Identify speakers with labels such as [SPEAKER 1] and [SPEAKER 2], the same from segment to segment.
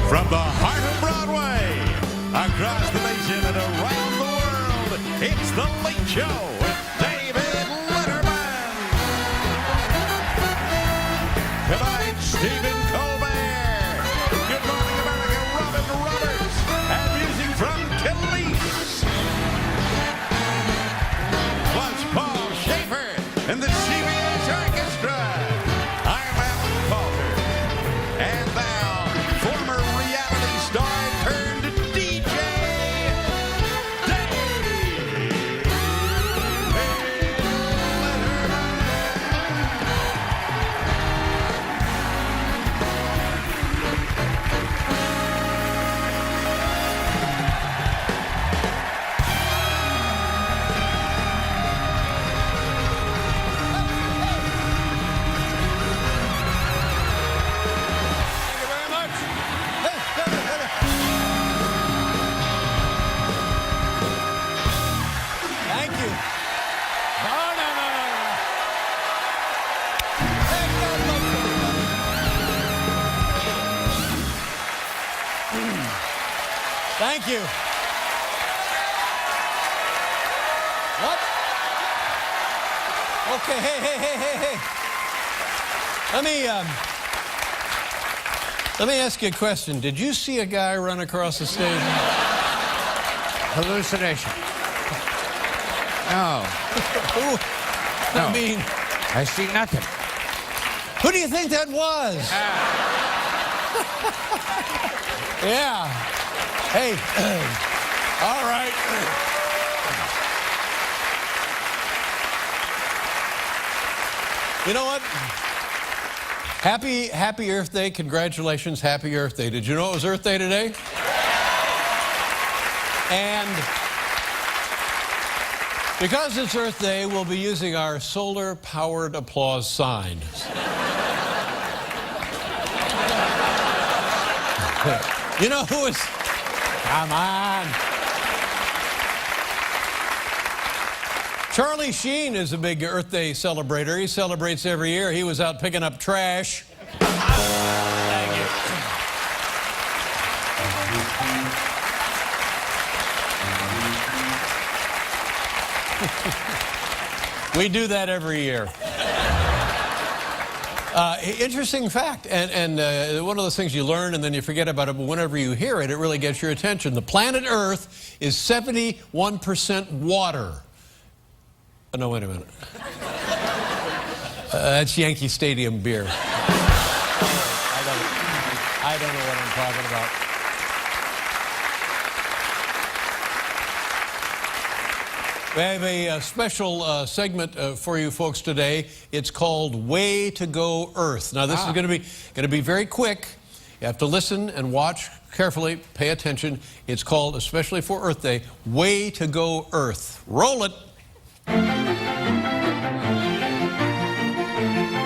[SPEAKER 1] From the heart of Broadway, across the nation and around the world, it's The Late Show with David Letterman. Tonight, Stephen Colbert. Good Morning America, Robin Roberts. And music from Khalees. Plus Paul Schaefer and the CBS Orchestra. I'm Alan Calder. And now, former reality star turned DJ, David
[SPEAKER 2] Thank you very much. Thank you. No. Thank you. What? Okay, hey. Let me ask you a question. Did you see a guy run across the stage?
[SPEAKER 3] Hallucination. No.
[SPEAKER 2] Who?
[SPEAKER 3] No.
[SPEAKER 2] I mean,
[SPEAKER 3] I see nothing.
[SPEAKER 2] who do you think that was? Yeah. Hey. All right. You know what? Happy Earth Day. Congratulations. Happy Earth Day. Did you know it was Earth Day today? And because it's Earth Day, we'll be using our solar-powered applause sign. You know who is... Come on. Charlie Sheen is a big Earth Day celebrator. He celebrates every year. He was out picking up trash. Thank you. We do that every year. Interesting fact, and one of those things you learn and then you forget about it, but whenever you hear it, it really gets your attention. The planet Earth is 71% water. Oh, no, wait a minute. That's Yankee Stadium beer. I don't know what I'm talking about. We have a special segment for you folks today. It's called Way to Go Earth. Now, this is going to be very quick. You have to listen and watch carefully, pay attention. It's called, especially for Earth Day, Way to Go Earth. Roll it.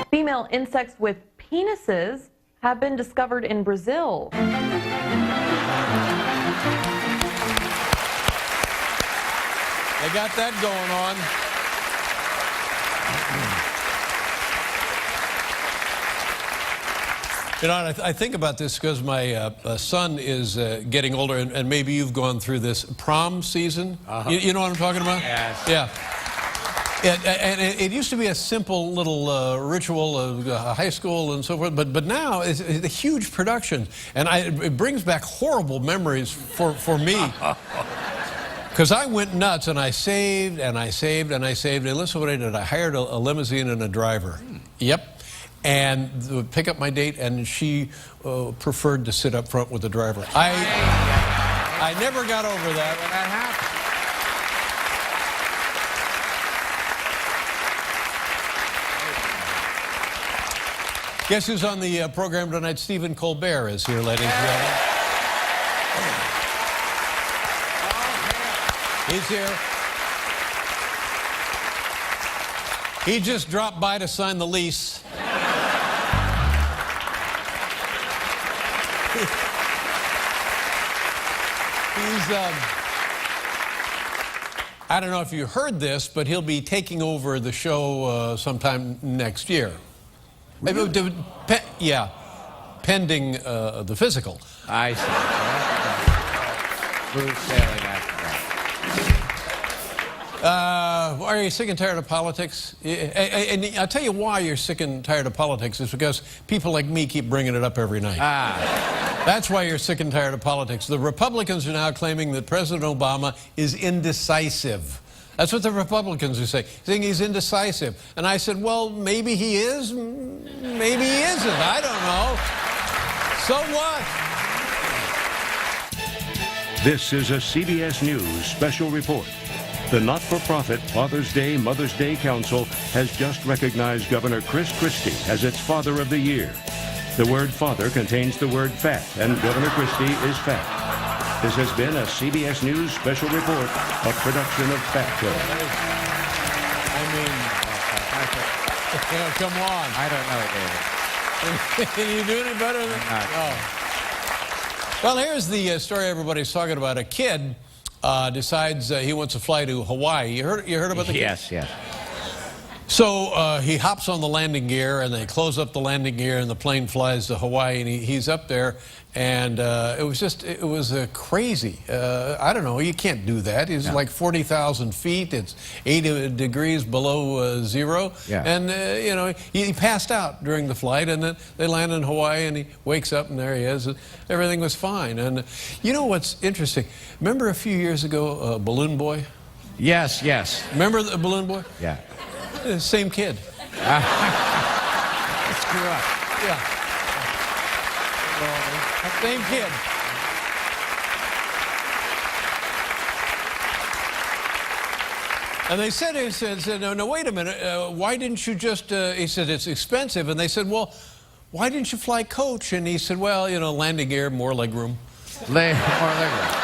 [SPEAKER 4] Female insects with penises have been discovered in Brazil.
[SPEAKER 2] They got that going on. You know, and I think about this because my son is getting older, and maybe you've gone through this prom season. You know what I'm talking about?
[SPEAKER 3] Yes.
[SPEAKER 2] Yeah. And it used to be a simple little ritual of high school and so forth, but now it's a huge production, and it brings back horrible memories for me. Because I went nuts, and I saved, and I saved, and I saved. And listen to what I did. I hired a limousine and a driver. Yep. And would pick up my date, and she preferred to sit up front with the driver. I never got over that.
[SPEAKER 3] When that happened.
[SPEAKER 2] Guess who's on the program tonight? Stephen Colbert is here, ladies and gentlemen. He's here. He just dropped by to sign the lease. I don't know if you heard this, but he'll be taking over the show sometime next year. Maybe, yeah. pending the physical.
[SPEAKER 3] I see. Smooth sailing after that.
[SPEAKER 2] Are you sick and tired of politics? And I'll tell you why you're sick and tired of politics is because people like me keep bringing it up every night. That's why you're sick and tired of politics. The Republicans are now claiming that President Obama is indecisive. That's what the Republicans are saying he's indecisive. And I said, well, maybe he is, maybe he isn't. I don't know. So what?
[SPEAKER 5] This is a CBS News special report. The not-for-profit Father's Day, Mother's Day Council has just recognized Governor Chris Christie as its Father of the Year. The word father contains the word fat, and Governor Christie is fat. This has been a CBS News special report, a production of Fat Killer.
[SPEAKER 2] I mean, come on.
[SPEAKER 3] I don't know, David.
[SPEAKER 2] Can you do any better than that? Oh. Well, here's the story everybody's talking about. A kid decides he wants to fly to Hawaii. You heard about the kid?
[SPEAKER 3] Yes.
[SPEAKER 2] So he hops on the landing gear, and they close up the landing gear, and the plane flies to Hawaii, and he's up there, and it was crazy. I don't know, you can't do that. It's like 40,000 feet. It's 80 degrees below zero.
[SPEAKER 3] Yeah.
[SPEAKER 2] And, you know, he passed out during the flight, and then they land in Hawaii, and he wakes up, and there he is. Everything was fine. And you know what's interesting? Remember a few years ago, Balloon Boy?
[SPEAKER 3] Yes.
[SPEAKER 2] Remember the Balloon Boy?
[SPEAKER 3] Yeah.
[SPEAKER 2] Same kid.
[SPEAKER 3] Screw up.
[SPEAKER 2] Yeah. Same kid. And they said, no, wait a minute. Why didn't you just, he said, it's expensive. And they said, well, why didn't you fly coach? And he said, well, you know, landing gear, more leg room.
[SPEAKER 3] More leg room.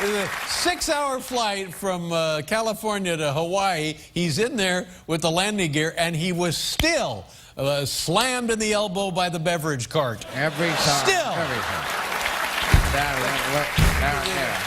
[SPEAKER 2] 6-hour flight from California to Hawaii. He's in there with the landing gear, and he was still slammed in the elbow by the beverage cart.
[SPEAKER 3] Every time.
[SPEAKER 2] Still.
[SPEAKER 3] Every time. Down.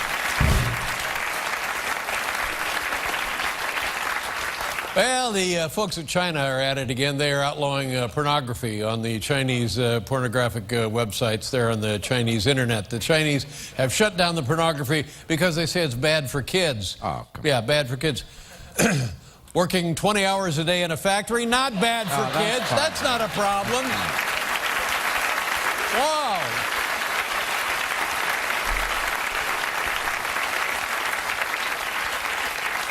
[SPEAKER 2] Well, the folks at China are at it again. They are outlawing pornography on the Chinese pornographic websites there on the Chinese internet. The Chinese have shut down the pornography because they say it's bad for kids.
[SPEAKER 3] Oh, come on.
[SPEAKER 2] Yeah, bad for kids. Working 20 hours a day in a factory, not bad for kids.
[SPEAKER 3] Fine.
[SPEAKER 2] That's not a problem. Wow.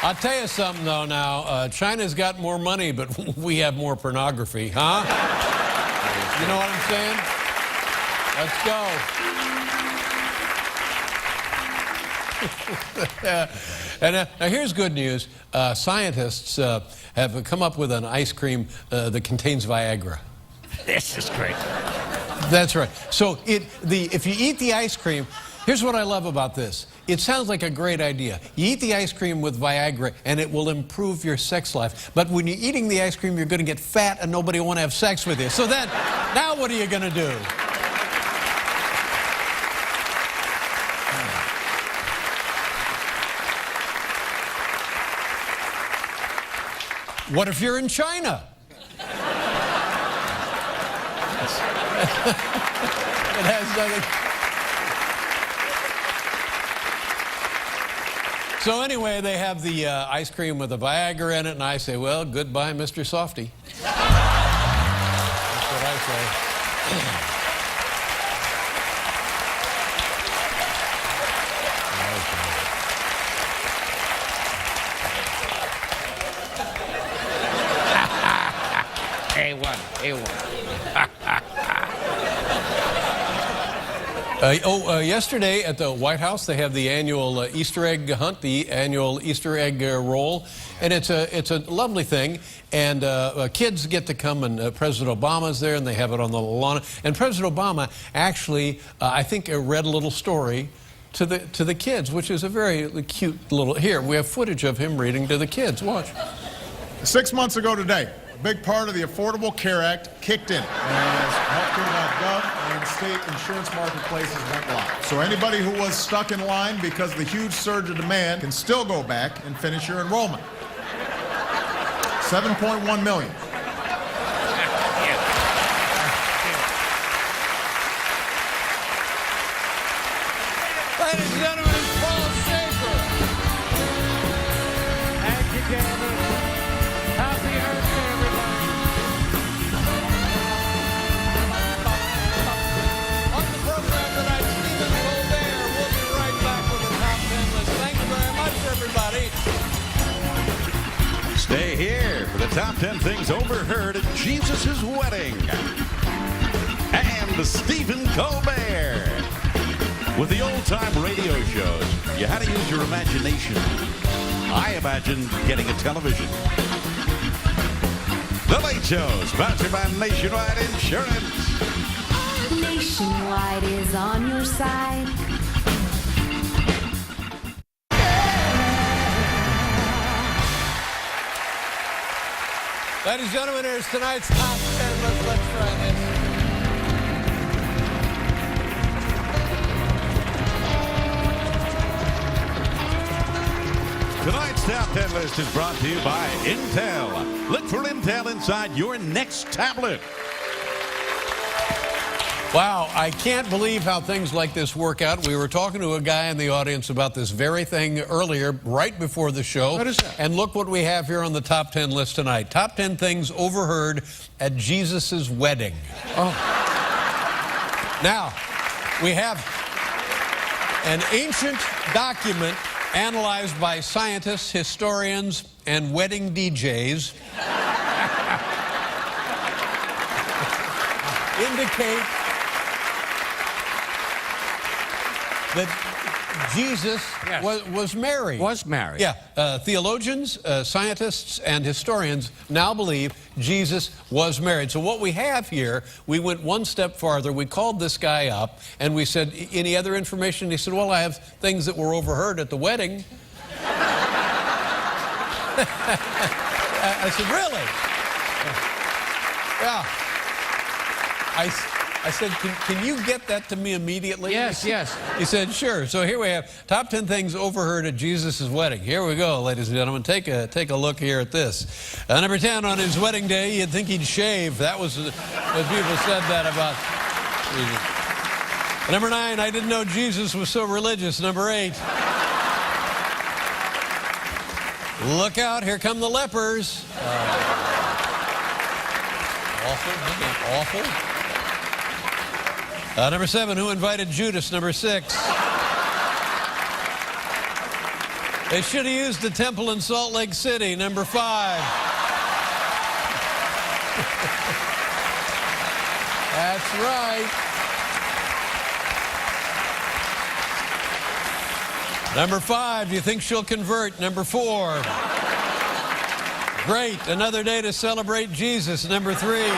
[SPEAKER 2] I'll tell you something, though, now. China's got more money, but we have more pornography, huh? You know what I'm saying? Let's go. And now here's good news. Scientists have come up with an ice cream that contains Viagra.
[SPEAKER 3] This is great.
[SPEAKER 2] That's right. So if you eat the ice cream, here's what I love about this. It sounds like a great idea. You eat the ice cream with Viagra, and it will improve your sex life. But when you're eating the ice cream, you're going to get fat, and nobody will want to have sex with you. So then, now what are you going to do? What if you're in China? It has nothing. So anyway, they have the ice cream with the Viagra in it, and I say, well, goodbye, Mr. Softy. That's what I say.
[SPEAKER 3] A1.
[SPEAKER 2] Yesterday at the White House, they have the annual Easter egg hunt, the annual Easter egg roll, and it's a lovely thing. And kids get to come, and President Obama's there, and they have it on the lawn. And President Obama actually, I think, read a little story to the kids, which is a very cute little. Here, we have footage of him reading to the kids. Watch.
[SPEAKER 6] 6 months ago today, a big part of the Affordable Care Act kicked in as healthcare.gov and state insurance marketplaces went live. So anybody who was stuck in line because of the huge surge of demand can still go back and finish your enrollment. 7.1 million.
[SPEAKER 2] Ladies and gentlemen, Paul Schaefer.
[SPEAKER 3] Thank you, Gavin. Happy birthday, everybody.
[SPEAKER 2] On the program tonight, Stephen Colbert. We'll be right back with the top 10 list. Thank you very much, everybody.
[SPEAKER 1] Stay here for the top 10 things overheard at Jesus' wedding. And Stephen Colbert. With the old-time radio shows, you had to use your imagination. I imagine getting a television. The Late Show, sponsored by Nationwide Insurance.
[SPEAKER 7] Nationwide is on your side.
[SPEAKER 2] Ladies and gentlemen, here's tonight's top 10 list. Let's try this.
[SPEAKER 1] Tonight's top 10 list is brought to you by Intel. Look for Intel inside your next tablet.
[SPEAKER 2] Wow, I can't believe how things like this work out. We were talking to a guy in the audience about this very thing earlier, right before the show.
[SPEAKER 1] What is that?
[SPEAKER 2] And look what we have here on the top 10 list tonight. Top 10 things overheard at Jesus' wedding.
[SPEAKER 3] Oh.
[SPEAKER 2] Now, we have an ancient document analyzed by scientists, historians, and wedding DJs indicate that Jesus
[SPEAKER 3] Yes.
[SPEAKER 2] was married.
[SPEAKER 3] Was married.
[SPEAKER 2] Yeah. Theologians, scientists, and historians now believe Jesus was married. So what we have here, we went one step farther. We called this guy up, and we said, any other information? He said, well, I have things that were overheard at the wedding. I said, really? Yeah. I said, can you get that to me immediately?
[SPEAKER 3] Yes, yes.
[SPEAKER 2] He said, sure. So here we have top 10 things overheard at Jesus' wedding. Here we go, ladies and gentlemen. Take a look here at this. Number 10, on his wedding day, you'd think he'd shave. That was what people said that about Jesus. Number 9, I didn't know Jesus was so religious. Number 8. Look out, here come the lepers. Awful, isn't it? Awful. Number 7, who invited Judas? Number 6. They should have used the temple in Salt Lake City. Number 5. That's right. Number 5, do you think she'll convert? Number 4. Great, another day to celebrate Jesus. Number 3.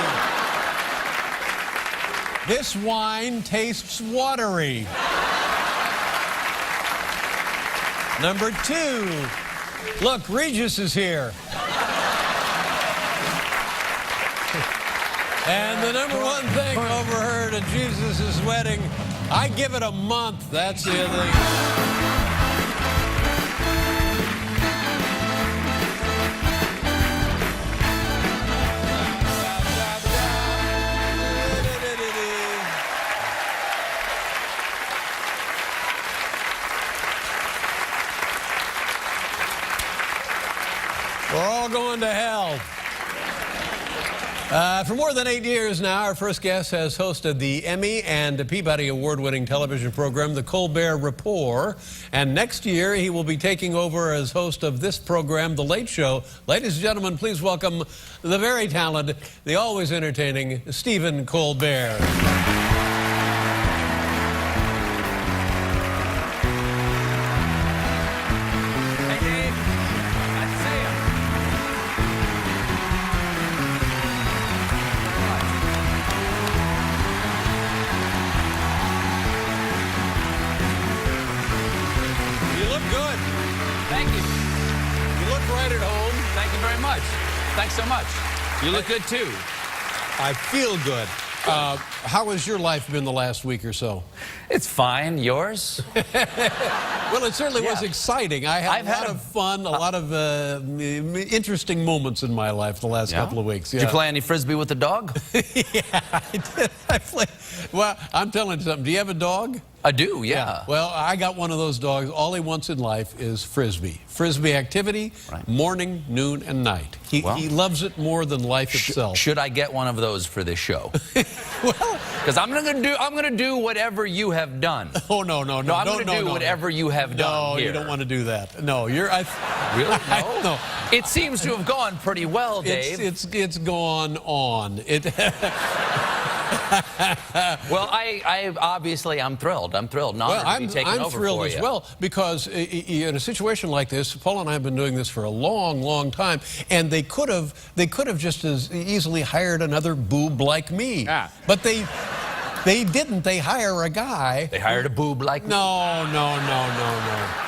[SPEAKER 2] This wine tastes watery. Number 2. Look, Regis is here. And the number 1 thing overheard at Jesus' wedding, I give it a month. That's the other thing. We're all going to hell. For more than 8 years now, our first guest has hosted the Emmy and Peabody Award-winning television program, The Colbert Report. And next year, he will be taking over as host of this program, The Late Show. Ladies and gentlemen, please welcome the very talented, the always entertaining Stephen Colbert.
[SPEAKER 8] Thanks so much. You look good, too.
[SPEAKER 2] I feel good. How has your life been the last week or so?
[SPEAKER 8] It's fine. Yours?
[SPEAKER 2] Well, it certainly was exciting. I've had a lot of fun, a lot of interesting moments in my life the last couple of weeks.
[SPEAKER 8] Did you play any frisbee with the dog?
[SPEAKER 2] Yeah, I did. Well, I'm telling you something. Do you have a dog?
[SPEAKER 8] I do, yeah.
[SPEAKER 2] Well, I got one of those dogs. All he wants in life is frisbee. Frisbee activity, morning, noon, and night. He loves it more than life itself.
[SPEAKER 8] Should I get one of those for this show?
[SPEAKER 2] Well,
[SPEAKER 8] because I'm gonna do whatever you have done.
[SPEAKER 2] Oh no!
[SPEAKER 8] I'm gonna do whatever you have done.
[SPEAKER 2] No,
[SPEAKER 8] here.
[SPEAKER 2] you don't want to do that. No, you're.
[SPEAKER 8] Really? No.
[SPEAKER 2] No.
[SPEAKER 8] It seems to have gone pretty well, Dave.
[SPEAKER 2] It's gone on.
[SPEAKER 8] Well, I obviously I'm thrilled. I'm thrilled. Not to be taken over
[SPEAKER 2] I'm thrilled
[SPEAKER 8] for
[SPEAKER 2] as
[SPEAKER 8] you.
[SPEAKER 2] well because in a situation like this, Paul and I have been doing this for a long, long time, and they could have just as easily hired another boob like me, but they didn't. They hire a guy.
[SPEAKER 8] They hired a boob like me.
[SPEAKER 2] No.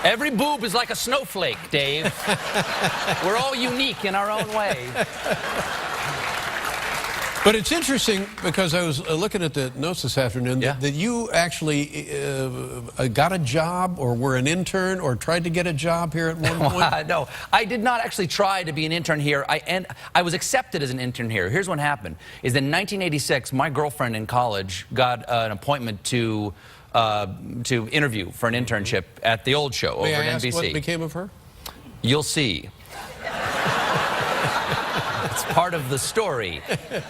[SPEAKER 8] Every boob is like a snowflake, Dave. We're all unique in our own way.
[SPEAKER 2] But it's interesting because I was looking at the notes this afternoon that you actually got a job or were an intern or tried to get a job here at one point.
[SPEAKER 8] No, I did not actually try to be an intern here. I was accepted as an intern here. Here's what happened: is in 1986, my girlfriend in college got an appointment to interview for an internship at the old show over
[SPEAKER 2] May I
[SPEAKER 8] at
[SPEAKER 2] ask
[SPEAKER 8] NBC.
[SPEAKER 2] what became of her?
[SPEAKER 8] You'll see. It's part of the story.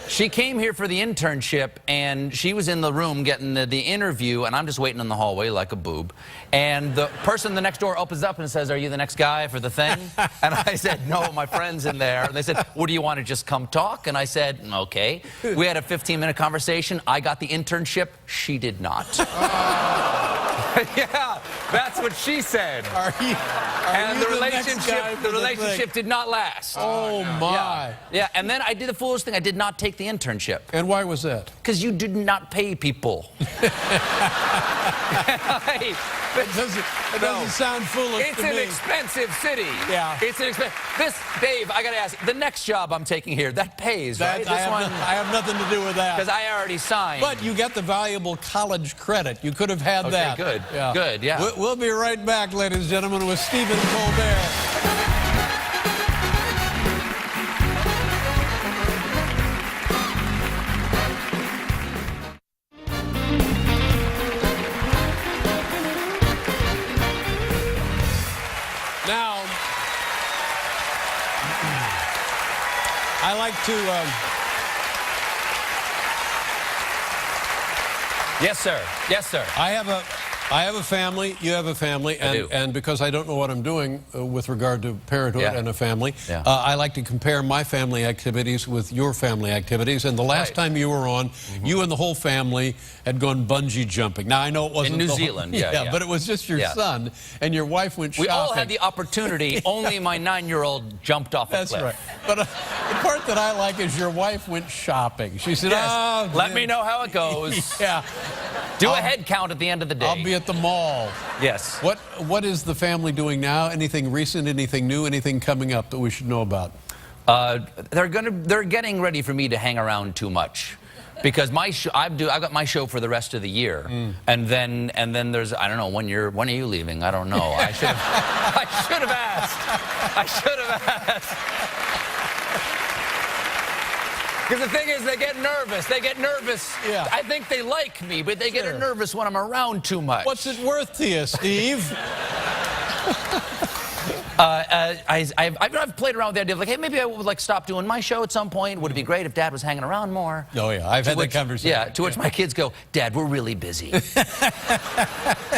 [SPEAKER 8] She came here for the internship, and she was in the room getting the interview, and I'm just waiting in the hallway like a boob. And the person in the next door opens up and says, "Are you the next guy for the thing?" And I said, "No, my friend's in there." And they said, "Well, do you want to just come talk?" And I said, "Okay." We had a 15-minute conversation. I got the internship. She did not. Yeah, that's what she said. And the relationship did not last.
[SPEAKER 2] Oh my!
[SPEAKER 8] Yeah, and then I did the foolish thing. I did not take the internship.
[SPEAKER 2] And why was that?
[SPEAKER 8] Because you did not pay people.
[SPEAKER 2] It doesn't sound foolish
[SPEAKER 8] It's
[SPEAKER 2] to
[SPEAKER 8] an
[SPEAKER 2] me.
[SPEAKER 8] expensive city.
[SPEAKER 2] Yeah.
[SPEAKER 8] It's an expensive. Dave, I got to ask, the next job I'm taking here, that pays, right?
[SPEAKER 2] I have nothing to do with that.
[SPEAKER 8] Because I already signed.
[SPEAKER 2] But you get the valuable college credit. You could have had that.
[SPEAKER 8] Okay, good.
[SPEAKER 2] Yeah.
[SPEAKER 8] Good, yeah.
[SPEAKER 2] We'll be right back, ladies and gentlemen, with Stephen Colbert. Now, I like to...
[SPEAKER 8] Yes, sir. Yes, sir.
[SPEAKER 2] I have a family, you have a family, and because I don't know what I'm doing with regard to parenthood and a family, I like to compare my family activities with your family activities. And the last time you were on, you and the whole family had gone bungee jumping. Now, I know it wasn't
[SPEAKER 8] in New Zealand,
[SPEAKER 2] but it was just your son, and your wife went shopping.
[SPEAKER 8] We all had the opportunity. Only my 9-year-old jumped off a cliff.
[SPEAKER 2] That's right. But the part that I like is your wife went shopping. She said,
[SPEAKER 8] let me know how it goes. Do a head count at the end of the day.
[SPEAKER 2] I'll be at the mall.
[SPEAKER 8] Yes.
[SPEAKER 2] What is the family doing now? Anything recent, anything new, anything coming up that we should know about?
[SPEAKER 8] They're getting ready for me to hang around too much. Because I've got my show for the rest of the year, and then there's, I don't know, when are you leaving? I don't know. I should have asked. Because the thing is, they get nervous.
[SPEAKER 2] Yeah.
[SPEAKER 8] I think they like me, but they get nervous when I'm around too much.
[SPEAKER 2] What's it worth to you, Steve?
[SPEAKER 8] I've played around with the idea of like, hey, maybe I would like stop doing my show at some point. Would it be great if Dad was hanging around more?
[SPEAKER 2] Oh yeah, I've had that conversation.
[SPEAKER 8] Yeah, to which my kids go, Dad, we're really busy.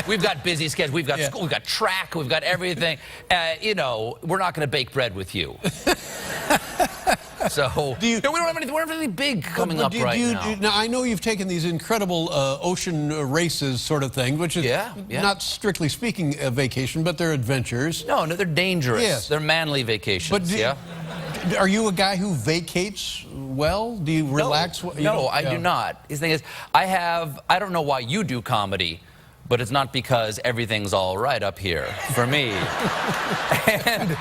[SPEAKER 8] We've got busy schedules. We've got school. We've got track. We've got everything. You know, we're not going to bake bread with you. So we don't have anything big coming up right now.
[SPEAKER 2] Now I know you've taken these incredible ocean races sort of thing, which is not strictly speaking a vacation, but they're adventures.
[SPEAKER 8] No, they're dangerous.
[SPEAKER 2] Yes.
[SPEAKER 8] They're manly vacations.
[SPEAKER 2] But are you a guy who vacates well? Do you relax?
[SPEAKER 8] No, I do not. His thing is, I don't know why you do comedy, but it's not because everything's all right up here for me. And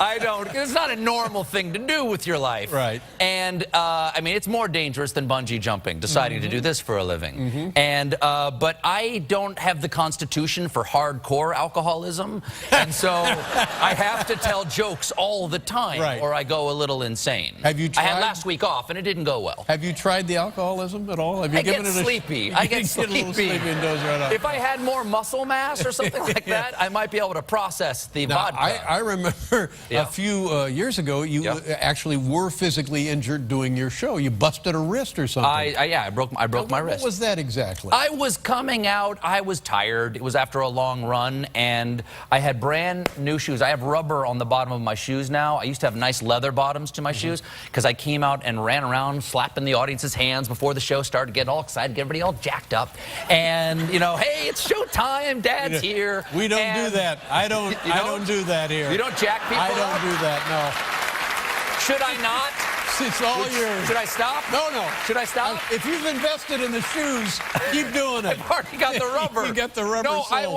[SPEAKER 8] I don't, it's not a normal thing to do with your life.
[SPEAKER 2] Right.
[SPEAKER 8] And I mean, it's more dangerous than bungee jumping, deciding to do this for a living. And, but I don't have the constitution for hardcore alcoholism. And so I have to tell jokes all the time,
[SPEAKER 2] Right.
[SPEAKER 8] or I go a little insane.
[SPEAKER 2] Have you
[SPEAKER 8] I had
[SPEAKER 2] tried-
[SPEAKER 8] last week off, and it didn't go well.
[SPEAKER 2] Have you tried the alcoholism at all? Have you
[SPEAKER 8] I
[SPEAKER 2] given
[SPEAKER 8] get
[SPEAKER 2] it a
[SPEAKER 8] sleepy.
[SPEAKER 2] You
[SPEAKER 8] I get
[SPEAKER 2] get a little
[SPEAKER 8] sleepy.
[SPEAKER 2] sleepy and doze right off.
[SPEAKER 8] If I had more muscle mass or something like
[SPEAKER 2] Yeah.
[SPEAKER 8] that, I might be able to process the
[SPEAKER 2] Now,
[SPEAKER 8] vodka.
[SPEAKER 2] I remember
[SPEAKER 8] Yeah.
[SPEAKER 2] a few years ago, you
[SPEAKER 8] Yeah.
[SPEAKER 2] actually were physically injured doing your show. You busted a wrist or something.
[SPEAKER 8] Yeah, I broke my
[SPEAKER 2] What
[SPEAKER 8] wrist.
[SPEAKER 2] was that exactly?
[SPEAKER 8] I was coming out, I was tired. It was after a long run, and I had brand new shoes. I have rubber on the bottom of my shoes now. I used to have nice leather bottoms to my shoes because I came out and ran around slapping the audience's hands before the show started, getting all excited, get everybody all jacked up. And, you know, hey, it's showtime, Dad's here.
[SPEAKER 2] We don't
[SPEAKER 8] And
[SPEAKER 2] do that. I don't.
[SPEAKER 8] You
[SPEAKER 2] I
[SPEAKER 8] don't?
[SPEAKER 2] don't do that here.
[SPEAKER 8] You don't jack people
[SPEAKER 2] I don't
[SPEAKER 8] up?
[SPEAKER 2] do that.
[SPEAKER 8] Should I not?
[SPEAKER 2] No. It's all yours.
[SPEAKER 8] Should I stop?
[SPEAKER 2] No, no.
[SPEAKER 8] Should I stop?
[SPEAKER 2] If you've invested in the shoes, keep doing it.
[SPEAKER 8] I've already got the rubber.
[SPEAKER 2] You got the rubber.
[SPEAKER 8] No, I
[SPEAKER 2] sold.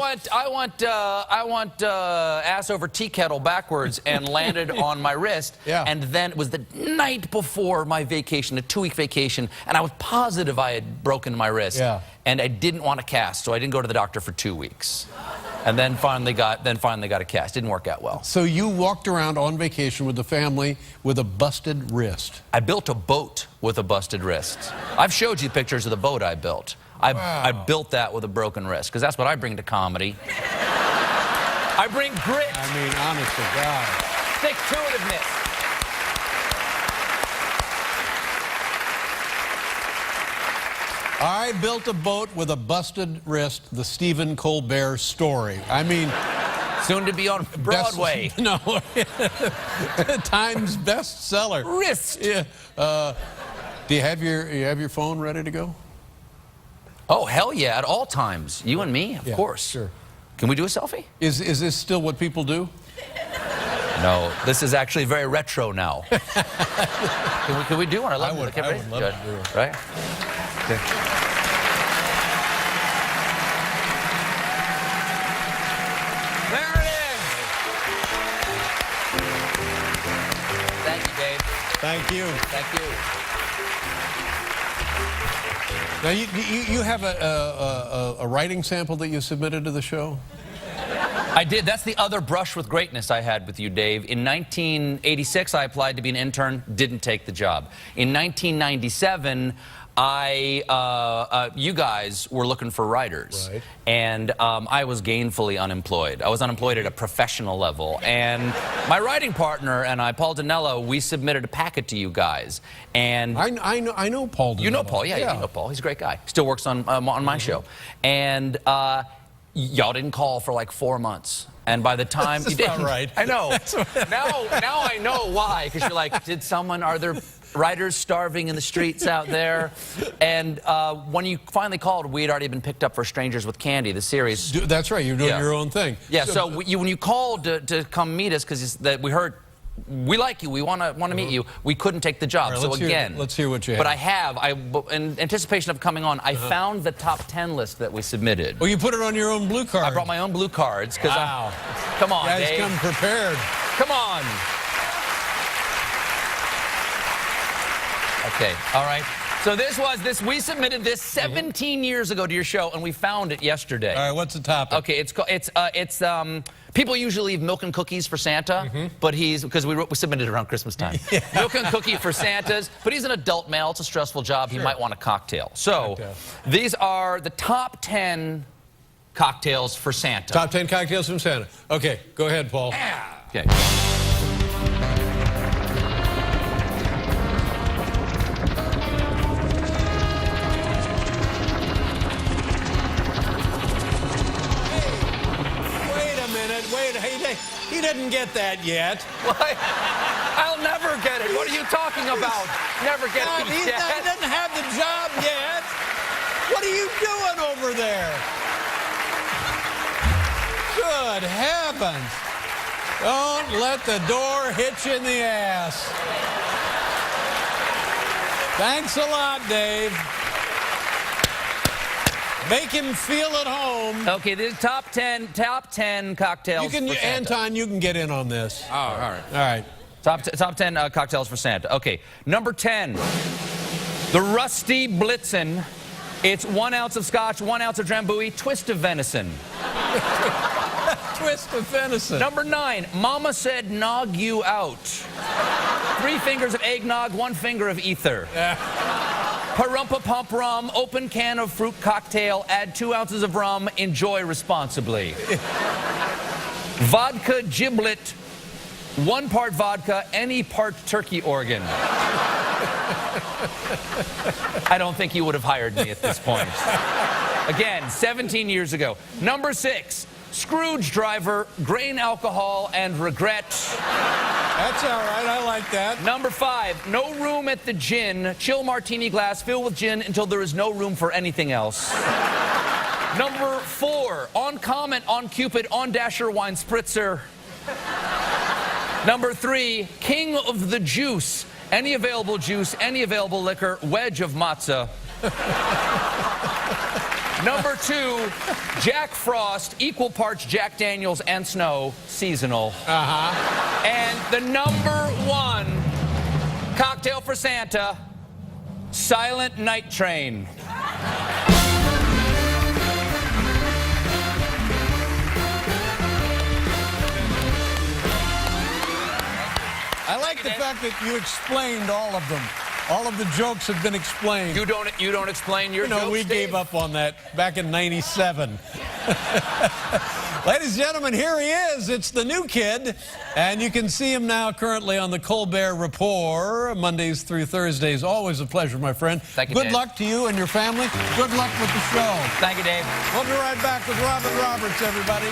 [SPEAKER 8] want ass over tea kettle backwards and landed on my wrist.
[SPEAKER 2] Yeah.
[SPEAKER 8] And then it was the night before my vacation, a 2-week vacation, and I was positive I had broken my wrist.
[SPEAKER 2] Yeah.
[SPEAKER 8] And I didn't want a cast, so I didn't go to the doctor for 2 weeks. And then finally got a cast. Didn't work out well.
[SPEAKER 2] So you walked around on vacation with the family with a busted wrist.
[SPEAKER 8] I built a boat with a busted wrist. I've showed you pictures of the boat I built. I built that with a broken wrist, because that's what I bring to comedy. I bring grit,
[SPEAKER 2] I mean, honest to God.
[SPEAKER 8] stick-to-itiveness.
[SPEAKER 2] I built a boat with a busted wrist, the Stephen Colbert story. I mean,
[SPEAKER 8] Soon to be on Broadway.
[SPEAKER 2] No. Times bestseller.
[SPEAKER 8] Wrist.
[SPEAKER 2] Yeah. Do you have your phone ready to go?
[SPEAKER 8] Oh, hell yeah, at all times. You and me, of
[SPEAKER 2] Yeah,
[SPEAKER 8] course.
[SPEAKER 2] sure.
[SPEAKER 8] Can we do a selfie?
[SPEAKER 2] Is this still what people do?
[SPEAKER 8] No, this is actually very retro now. Can we do one? I love
[SPEAKER 2] I would love to do it.
[SPEAKER 8] Right? Okay. There it is. Thank you, Dave.
[SPEAKER 2] Thank you.
[SPEAKER 8] Thank you.
[SPEAKER 2] Now, you have a writing sample that you submitted to the show?
[SPEAKER 8] I did. That's the other brush with greatness I had with you, Dave. In 1986, I applied to be an intern, didn't take the job. In 1997, you guys were looking for writers.
[SPEAKER 2] Right.
[SPEAKER 8] And I was gainfully unemployed. I was unemployed at a professional level. And my writing partner and I, Paul Dinello, we submitted a packet to you guys. And
[SPEAKER 2] I know Paul.
[SPEAKER 8] you know
[SPEAKER 2] Dinello.
[SPEAKER 8] Paul, yeah, you know Paul. He's a great guy. Still works on my show. And y'all didn't call for like 4 months. And by the time
[SPEAKER 2] That's
[SPEAKER 8] you didn't,
[SPEAKER 2] not right.
[SPEAKER 8] I know. now I know why. Because you're like, are there writers starving in the streets out there? And when you finally called, we had already been picked up for Strangers with Candy, the series.
[SPEAKER 2] That's right. You're doing
[SPEAKER 8] Yeah.
[SPEAKER 2] your own thing.
[SPEAKER 8] Yeah. So when you called to come meet us, because we heard. We like you. We want to meet you. We couldn't take the job.
[SPEAKER 2] All right,
[SPEAKER 8] so
[SPEAKER 2] let's
[SPEAKER 8] again,
[SPEAKER 2] let's hear what you
[SPEAKER 8] But
[SPEAKER 2] have.
[SPEAKER 8] in anticipation of coming on, I found the top 10 list that we submitted.
[SPEAKER 2] Well, you put it on your own blue card.
[SPEAKER 8] I brought my own blue cards because
[SPEAKER 2] Wow.
[SPEAKER 8] Come on,
[SPEAKER 2] Guys,
[SPEAKER 8] Dave.
[SPEAKER 2] come prepared.
[SPEAKER 8] Come on. Okay. All right. So we submitted this 17 years ago to your show, and we found it yesterday.
[SPEAKER 2] All right, what's the topic?
[SPEAKER 8] Okay, it's people usually leave milk and cookies for Santa, but because we submitted it around Christmas time. Milk and cookie for Santas, but he's an adult male. It's a stressful job. He might want a cocktail. So these are the top 10 cocktails for Santa.
[SPEAKER 2] Top 10 cocktails from Santa. Okay, go ahead, Paul.
[SPEAKER 8] Okay.
[SPEAKER 2] Wait a minute. He didn't get that yet.
[SPEAKER 8] What? I'll never get it. What are you talking about? Never get
[SPEAKER 2] He
[SPEAKER 8] it yet.
[SPEAKER 2] doesn't have the job yet. What are you doing over there? Good heavens. Don't let the door hit you in the ass. Thanks a lot, Dave. Make him feel at home.
[SPEAKER 8] Okay, this is top 10 cocktails.
[SPEAKER 2] You can,
[SPEAKER 8] for Santa.
[SPEAKER 2] Anton, you can get in on this.
[SPEAKER 3] Oh, all right.
[SPEAKER 2] All right.
[SPEAKER 8] Top 10 cocktails for Santa. Okay, number 10, the Rusty Blitzen. It's 1 ounce of scotch, 1 ounce of Drambuie, twist of venison.
[SPEAKER 2] Twist of venison.
[SPEAKER 8] Number 9, Mama said nog you out. 3 fingers of eggnog, 1 finger of ether. Parumpa Pump Rum, open can of fruit cocktail, add 2 ounces of rum, enjoy responsibly. Vodka giblet, 1 part vodka, any part turkey organ. I don't think you would have hired me at this point. Again, 17 years ago. Number 6, Scrooge driver, grain alcohol, and regret.
[SPEAKER 2] That's all right. I like that.
[SPEAKER 8] Number 5, no room at the gin. Chill martini glass filled with gin until there is no room for anything else. Number 4, on Comet, on Cupid, on Dasher wine spritzer. Number 3, king of the juice. Any available juice, any available liquor, wedge of matzah. Number 2, Jack Frost, equal parts Jack Daniels and Snow, seasonal. And the number 1 cocktail for Santa, Silent Night Train.
[SPEAKER 2] I like the fact that you explained all of them. All of the jokes have been explained.
[SPEAKER 8] You don't explain your jokes,
[SPEAKER 2] we
[SPEAKER 8] Dave?
[SPEAKER 2] gave up on that back in '97. Ladies and gentlemen, here he is. It's the new kid, and you can see him now currently on the Colbert Report, Mondays through Thursdays. Always a pleasure, my friend.
[SPEAKER 8] Thank you,
[SPEAKER 2] Good
[SPEAKER 8] Dave.
[SPEAKER 2] luck to you and your family. Good luck with the show.
[SPEAKER 8] Thank you, Dave.
[SPEAKER 2] We'll be right back with Robin Roberts, everybody.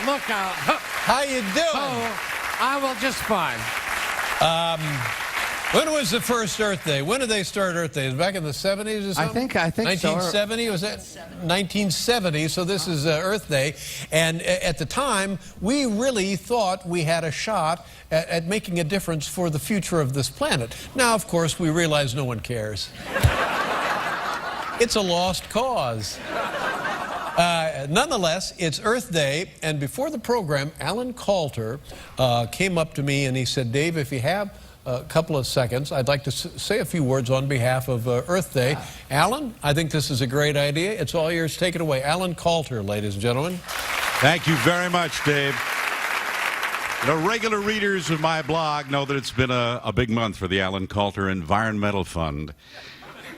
[SPEAKER 3] Look out.
[SPEAKER 2] How you doing?
[SPEAKER 3] Oh, I will just fine.
[SPEAKER 2] When was the first Earth Day? When did they start Earth Day? Is it back in the 70s or something?
[SPEAKER 3] I think so.
[SPEAKER 2] 1970, was that? 1970, so this is Earth Day. And at the time, we really thought we had a shot at making a difference for the future of this planet. Now, of course, we realize no one cares. It's a lost cause. Nonetheless, it's Earth Day, and before the program, Alan Coulter came up to me and he said, Dave, if you have a couple of seconds, I'd like to say a few words on behalf of Earth Day. Alan, I think this is a great idea. It's all yours. Take it away. Alan Coulter, ladies and gentlemen.
[SPEAKER 1] Thank you very much, Dave. Regular readers of my blog know that it's been a big month for the Alan Coulter Environmental Fund.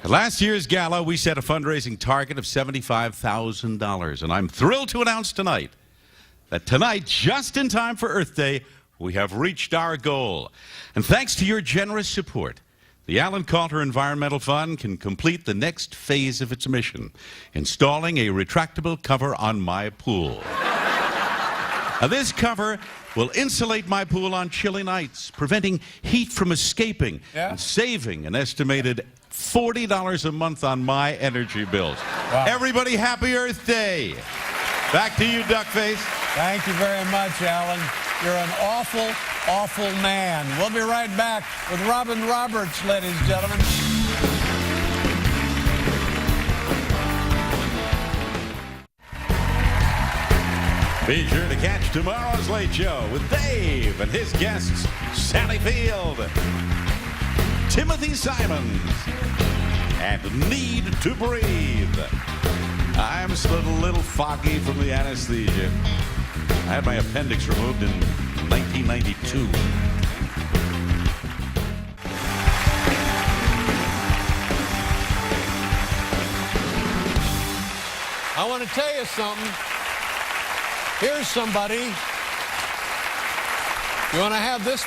[SPEAKER 1] At last year's gala, we set a fundraising target of $75,000, and I'm thrilled to announce tonight that tonight, just in time for Earth Day, we have reached our goal. And thanks to your generous support, the Alan Coulter Environmental Fund can complete the next phase of its mission, installing a retractable cover on my pool. Now, this cover will insulate my pool on chilly nights, preventing heat from escaping and saving an estimated $40 a month on my energy bills.
[SPEAKER 2] Wow.
[SPEAKER 1] Everybody, happy Earth Day. Back to you, Duckface.
[SPEAKER 2] Thank you very much, Alan. You're an awful, awful man. We'll be right back with Robin Roberts, ladies and gentlemen.
[SPEAKER 1] Be sure to catch tomorrow's Late Show with Dave and his guests, Sally Field, Timothy Simons, and Need to Breathe. I'm still a little foggy from the anesthesia. I had my appendix removed in 1992.
[SPEAKER 2] I want to tell you something. Here's somebody. You want to have this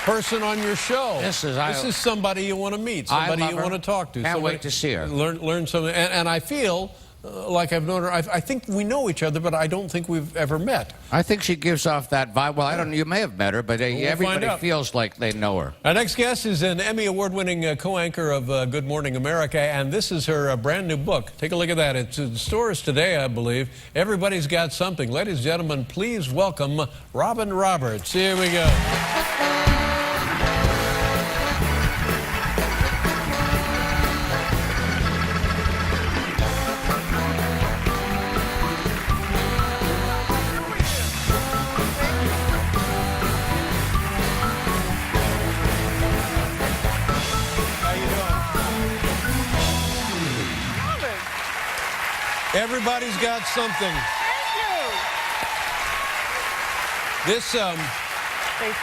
[SPEAKER 2] person on your show.
[SPEAKER 3] This is
[SPEAKER 2] somebody you want to meet, somebody
[SPEAKER 3] love
[SPEAKER 2] you
[SPEAKER 3] her.
[SPEAKER 2] want to talk to.
[SPEAKER 3] Can't
[SPEAKER 2] somebody,
[SPEAKER 3] wait to see her.
[SPEAKER 2] Learn something. And I feel like I've known her. I think we know each other, but I don't think we've ever met.
[SPEAKER 9] I think she gives off that vibe. Well, I don't know. You may have met her, but everybody
[SPEAKER 2] find out.
[SPEAKER 9] feels like they know her.
[SPEAKER 2] Our next guest is an Emmy Award-winning co-anchor of Good Morning America, and this is her brand new book. Take a look at that. It's in stores today, I believe. Everybody's Got Something. Ladies and gentlemen, please welcome Robin Roberts. Here we go. Everybody's Got Something.
[SPEAKER 10] Thank you.
[SPEAKER 2] This,
[SPEAKER 10] Thank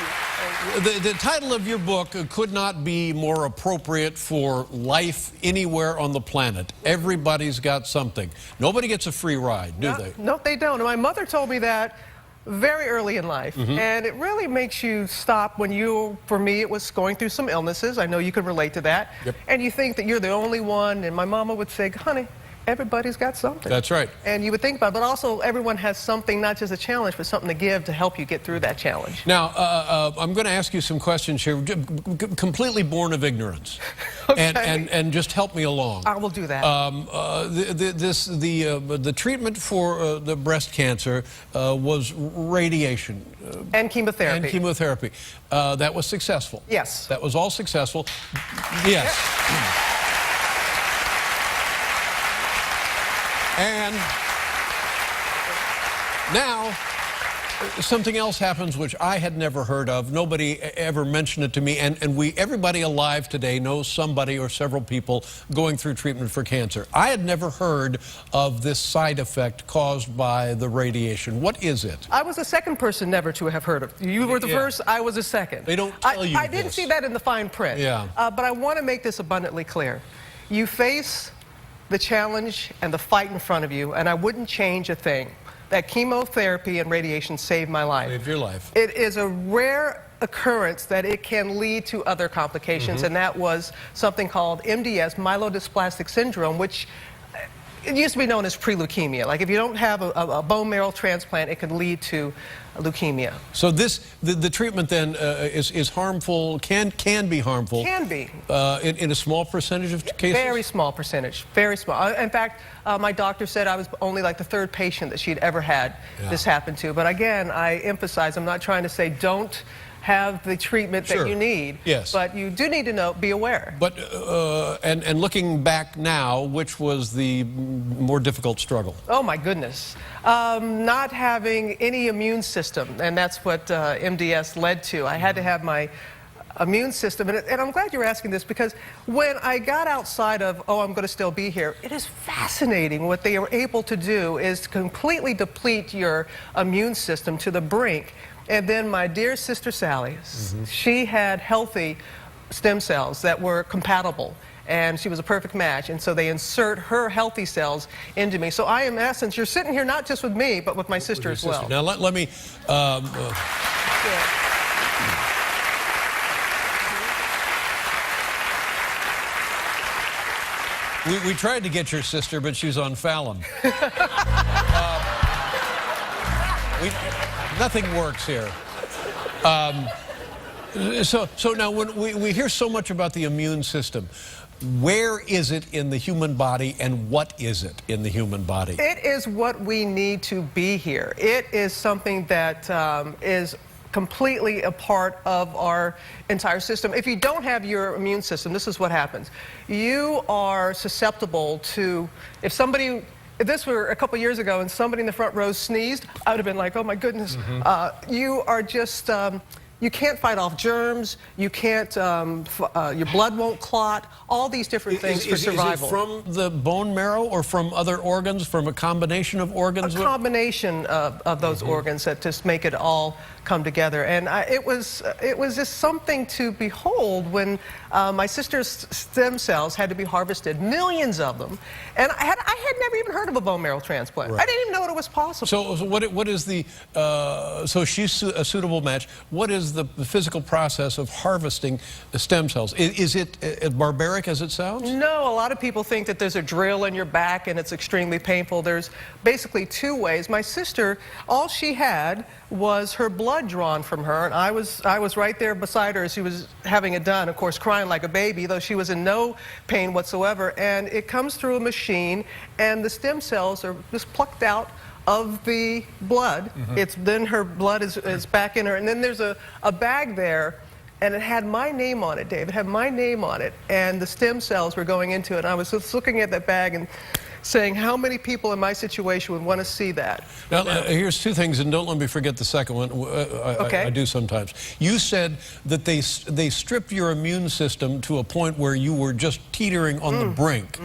[SPEAKER 10] you.
[SPEAKER 2] the title of your book could not be more appropriate for life anywhere on the planet. Everybody's Got Something. Nobody gets a free ride, do they?
[SPEAKER 10] No, they don't. And my mother told me that very early in life. And it really makes you stop when you, for me, it was going through some illnesses. I know you could relate to that.
[SPEAKER 2] Yep.
[SPEAKER 10] And you think that you're the only one. And my mama would say, honey, everybody's got something.
[SPEAKER 2] That's right.
[SPEAKER 10] And you would think about it, but also everyone has something, not just a challenge, but something to give to help you get through that challenge.
[SPEAKER 2] Now, I'm going to ask you some questions here, completely born of ignorance.
[SPEAKER 10] Okay.
[SPEAKER 2] And just help me along.
[SPEAKER 10] I will do that.
[SPEAKER 2] The treatment for the breast cancer was radiation.
[SPEAKER 10] And chemotherapy.
[SPEAKER 2] And chemotherapy. That was successful.
[SPEAKER 10] Yes.
[SPEAKER 2] That was all successful. Yes. And now, something else happens which I had never heard of. Nobody ever mentioned it to me. And everybody alive today knows somebody or several people going through treatment for cancer. I had never heard of this side effect caused by the radiation. What is it?
[SPEAKER 10] I was the second person never to have heard of it. You were the first, I was the second.
[SPEAKER 2] They don't tell you
[SPEAKER 10] I didn't
[SPEAKER 2] this.
[SPEAKER 10] see that in the fine print.
[SPEAKER 2] Yeah.
[SPEAKER 10] But I want to make this abundantly clear. You face the challenge and the fight in front of you, and I wouldn't change a thing. That chemotherapy and radiation saved my life.
[SPEAKER 2] Saved your life.
[SPEAKER 10] It is a rare occurrence that it can lead to other complications, and that was something called MDS, myelodysplastic syndrome, which it used to be known as pre-leukemia. Like if you don't have a bone marrow transplant, it can lead to leukemia.
[SPEAKER 2] So the treatment then is harmful, can be harmful.
[SPEAKER 10] Can be.
[SPEAKER 2] In a small percentage of cases?
[SPEAKER 10] Very small percentage, very small. In fact, my doctor said I was only like the third patient that she'd ever had this happen to. But again, I emphasize, I'm not trying to say don't have the treatment that you need.
[SPEAKER 2] Yes.
[SPEAKER 10] But you do need to be aware.
[SPEAKER 2] But, and looking back now, which was the more difficult struggle?
[SPEAKER 10] Oh my goodness. Not having any immune system, and that's what MDS led to. I had to have my immune system, and I'm glad you're asking this, because when I got outside of, oh, I'm going to still be here, it is fascinating what they are able to do is to completely deplete your immune system to the brink. And then my dear sister Sally, she had healthy stem cells that were compatible, and she was a perfect match, and so they insert her healthy cells into me. So I am, in essence, you're sitting here not just with me, but with my sister as well.
[SPEAKER 2] Now let me... We tried to get your sister, but she's on Fallon. Nothing works here. So now when we hear so much about the immune system, where is it in the human body, and what is it in the human body?
[SPEAKER 10] It is what we need to be here. It is something that is completely a part of our entire system. If you don't have your immune system, this is what happens. You are susceptible to, if this were a couple years ago and somebody in the front row sneezed, I would have been like, oh my goodness. You are just, you can't fight off germs, you can't, your blood won't clot, all these different things for survival.
[SPEAKER 2] Is it from the bone marrow or from other organs, from a combination of organs?
[SPEAKER 10] A combination of those organs that just make it all come together. And it was just something to behold when my sister's stem cells had to be harvested, millions of them. And I had never even heard of a bone marrow transplant.
[SPEAKER 2] Right.
[SPEAKER 10] I didn't even know it was possible.
[SPEAKER 2] So what is the, so she's a suitable match. What is is the physical process of harvesting the stem cells? Is it as barbaric as it sounds?
[SPEAKER 10] No, a lot of people think that there's a drill in your back and it's extremely painful. There's basically two ways. My sister, all she had was her blood drawn from her, and I was right there beside her as she was having it done, of course crying like a baby, though she was in no pain whatsoever. And it comes through a machine, and the stem cells are just plucked out of the blood. Then her blood is back in her, and then there's a bag there, and it had my name on it, Dave. It had my name on it, and the stem cells were going into it. And I was just looking at that bag and saying, how many people in my situation would want to see that?
[SPEAKER 2] Now, here's two things, and don't let me forget the second one. I do sometimes. You said that they stripped your immune system to a point where you were just teetering on the brink.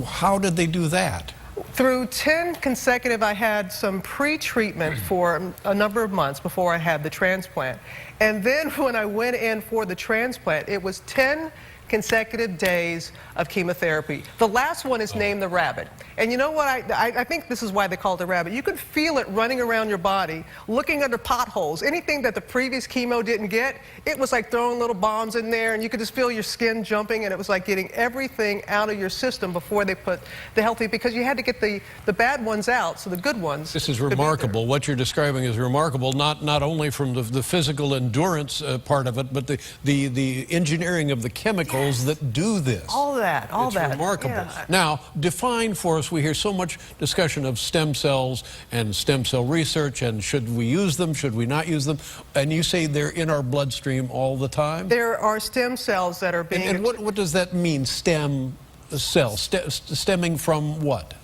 [SPEAKER 2] How did they do that?
[SPEAKER 10] Through 10 consecutive, I had some pre-treatment for a number of months before I had the transplant. And then when I went in for the transplant, it was 10 consecutive days of chemotherapy. The last one is named the rabbit. And you know what, I think this is why they call it the rabbit. You could feel it running around your body, looking under potholes. Anything that the previous chemo didn't get, it was like throwing little bombs in there, and you could just feel your skin jumping, and it was like getting everything out of your system before they put the healthy, because you had to get the bad ones out, so the good ones.
[SPEAKER 2] This is remarkable. What you're describing is remarkable, not only from the physical endurance part of it, but the engineering of the chemicals that do this.
[SPEAKER 10] All that, all
[SPEAKER 2] it's
[SPEAKER 10] that.
[SPEAKER 2] Remarkable.
[SPEAKER 10] Yeah.
[SPEAKER 2] Now, define for us, we hear so much discussion of stem cells and stem cell research, and should we use them, should we not use them? And you say they're in our bloodstream all the time?
[SPEAKER 10] There are stem cells that are being...
[SPEAKER 2] And what does that mean, stem cell? Stemming from what?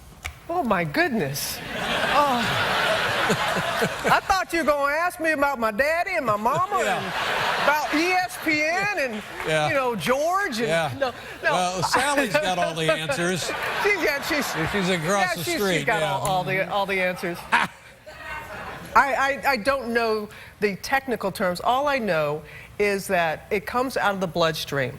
[SPEAKER 10] Oh, my goodness. I thought you were going to ask me about my daddy and my mama and about ESPN and, you know, George. And, no.
[SPEAKER 2] Well, Sally's got all the answers. She's across the street.
[SPEAKER 10] She's got all the answers. I don't know the technical terms. All I know is that it comes out of the bloodstream.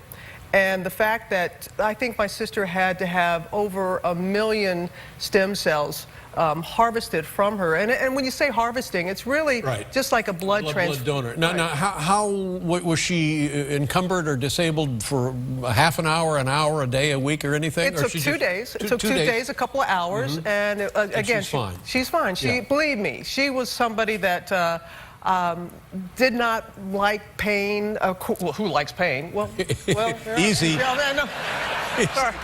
[SPEAKER 10] And the fact that I think my sister had to have over 1 million stem cells harvested from her. And when you say harvesting, it's really just like a blood transfusion.
[SPEAKER 2] Blood donor. Now, how was she encumbered or disabled for half an hour, a day, a week, or anything?
[SPEAKER 10] It took 2 days. It took 2 days, a couple of hours. And again,
[SPEAKER 2] she's fine.
[SPEAKER 10] She's fine. Believe me, she was somebody that did not like pain. Well, who likes pain? Well,
[SPEAKER 2] easy.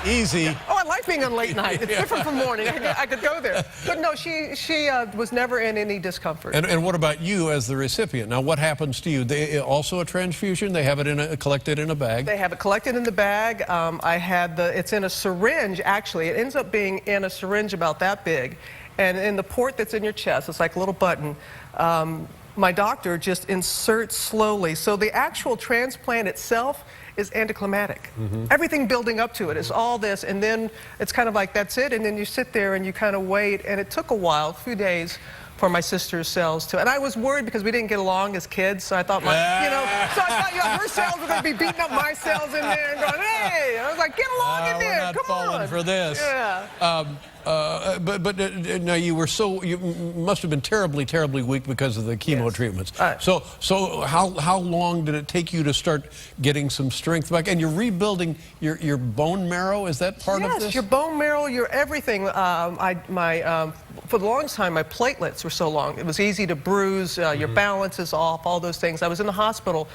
[SPEAKER 2] Easy.
[SPEAKER 10] Oh, I like being on late night. It's different from morning. I could go there. But no, she was never in any discomfort.
[SPEAKER 2] And what about you as the recipient? Now, what happens to you? They also a transfusion? They have it collected in a bag?
[SPEAKER 10] They have it collected in the bag. I had it's in a syringe, actually. It ends up being in a syringe about that big. And in the port that's in your chest, it's like a little button. My doctor just inserts slowly. So the actual transplant itself is anticlimactic. Everything building up to it is all this, and then it's kind of like that's it, and then you sit there and you kind of wait, and it took a while, a few days, for my sister's cells to, and I was worried because we didn't get along as kids, so I thought her cells were going to be beating up my cells in there and going, hey, I was like, get along in there,
[SPEAKER 2] we're not
[SPEAKER 10] come
[SPEAKER 2] falling
[SPEAKER 10] on.
[SPEAKER 2] for this.
[SPEAKER 10] Yeah.
[SPEAKER 2] But now you must have been terribly, terribly weak because of the chemo treatments. So how long did it take you to start getting some strength back? And you're rebuilding your bone marrow. Is that part of this?
[SPEAKER 10] Yes, your bone marrow, your everything. For the longest time, my platelets were so long. It was easy to bruise. Your balance is off. All those things. I was in the hospital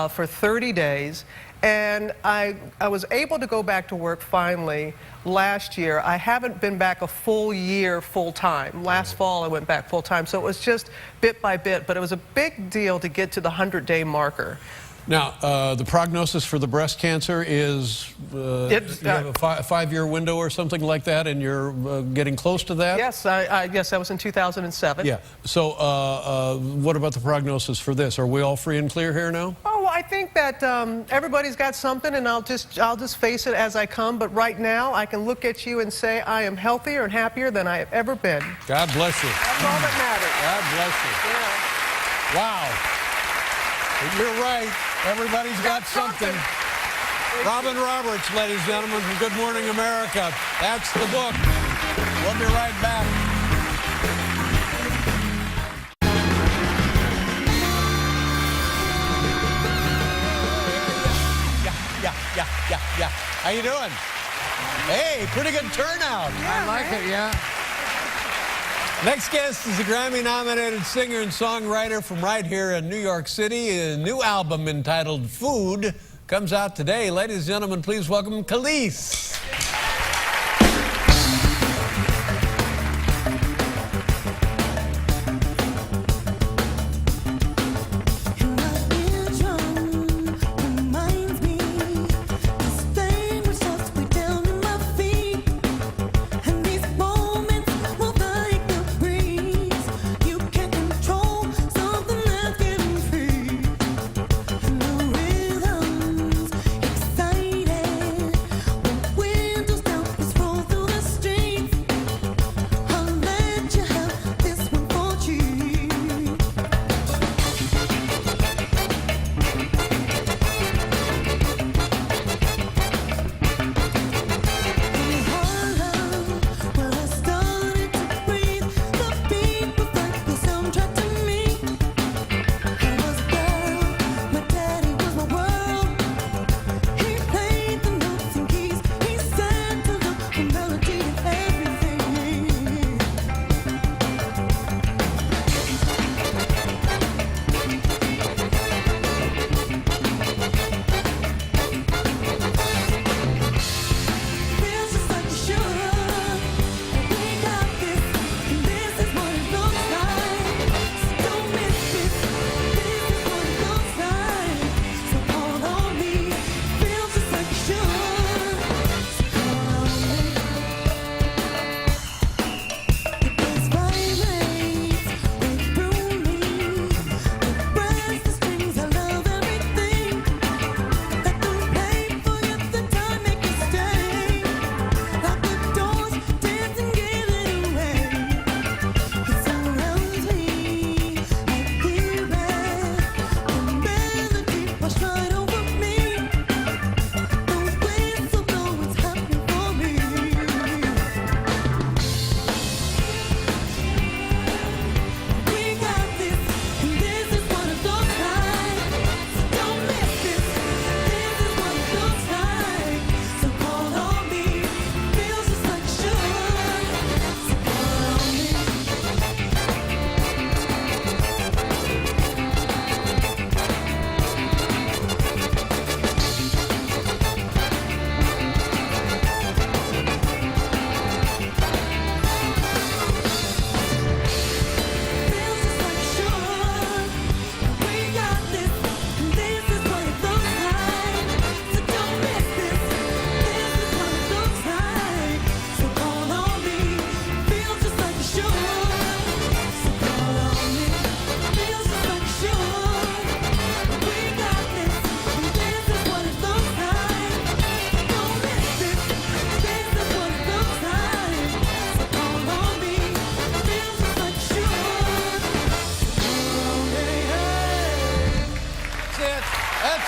[SPEAKER 10] for 30 days. And I was able to go back to work finally last year. I haven't been back a full year full time. Last fall I went back full time. So it was just bit by bit, but it was a big deal to get to the 100-day marker.
[SPEAKER 2] Now, the prognosis for the breast cancer is you have a 5-year window or something like that, and you're getting close to that?
[SPEAKER 10] Yes, yes, that was in 2007.
[SPEAKER 2] Yeah. So what about the prognosis for this? Are we all free and clear here now?
[SPEAKER 10] Oh, well, I think that everybody's got something, and I'll just face it as I come. But right now, I can look at you and say I am healthier and happier than I have ever been.
[SPEAKER 2] God bless you.
[SPEAKER 10] That's all that matters.
[SPEAKER 2] God bless you.
[SPEAKER 10] Yeah.
[SPEAKER 2] Wow. You're right. Everybody's got something. Robin Roberts, ladies and gentlemen, from Good Morning America. That's the book. We'll be right back. How you doing? Hey, pretty good turnout.
[SPEAKER 9] I like it, yeah.
[SPEAKER 2] Next guest is a Grammy-nominated singer and songwriter from right here in New York City. A new album entitled Food comes out today. Ladies and gentlemen, please welcome Kelis.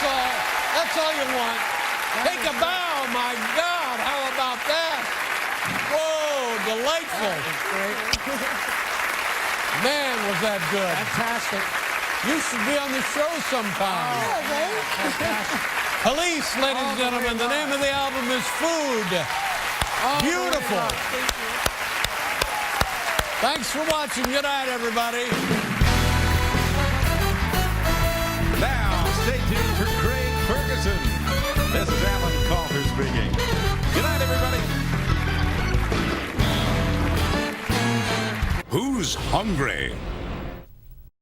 [SPEAKER 2] That's all you want. Take a bow, my God, how about that? Whoa, delightful. Man, was that good.
[SPEAKER 3] Fantastic.
[SPEAKER 2] You should be on the show sometime. Kelis, ladies and gentlemen, the name of the album is Food. Beautiful. Thanks for watching. Good night, everybody.
[SPEAKER 1] Now, stay tuned for Craig Ferguson. This is Alan Coulter speaking. Good night, everybody. Who's hungry?